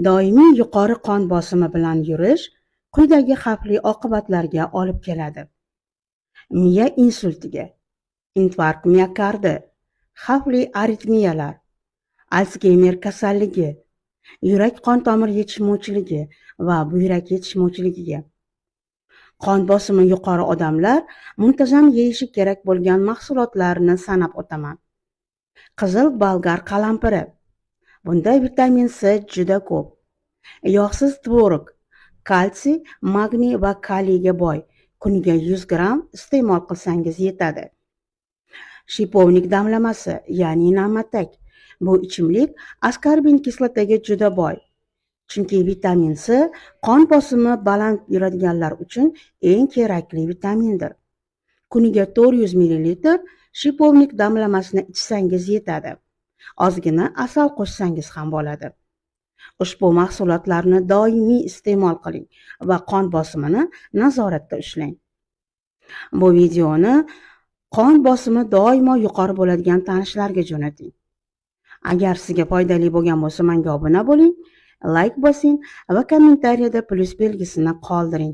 Doimiy yuqori qon bosimi bilan yurish quyidagi xavfli oqibatlarga olib keladi. Miya insultiga, infarkt miokardi, xavfli aritmiyalar, Alsgeymer kasalligi, yurak-qon tomir yetishmovchiligi va buyrak yetishmovchiligiga. Qon bosimi yuqori odamlar muntazam yeyishi kerak bo'lgan mahsulotlarni sanab o'taman. Qizil bolgar qalampiri. Bunda vitamin C juda ko'p. Yog'siz tvorog, kalsiy, magniy va kaliyga boy. Kuniga 100 gram iste'mol qilsangiz yetadi. Shipovnik damlamasi, ya'ni na'matak. Bu ichimlik askorbin kislotaga juda boy. Chunki vitamin C qon bosimi baland yuradiganlar uchun eng kerakli vitamindir. Kuniga 400 ml shipovnik damlamasini ichsangiz yetadi. Ozgina asal qo'shsangiz ham bo'ladi. Ushbu mahsulotlarni doimiy iste'mol qiling va qon bosimini nazoratda ushlang. Bu videoni qon bosimi doimo yuqori bo'ladigan tanishlarga jo'nating. Agar sizga foydali bo'lgan bo'lsa, menga obuna bo'ling, like bosing va kommentariyada plus belgisini qoldiring.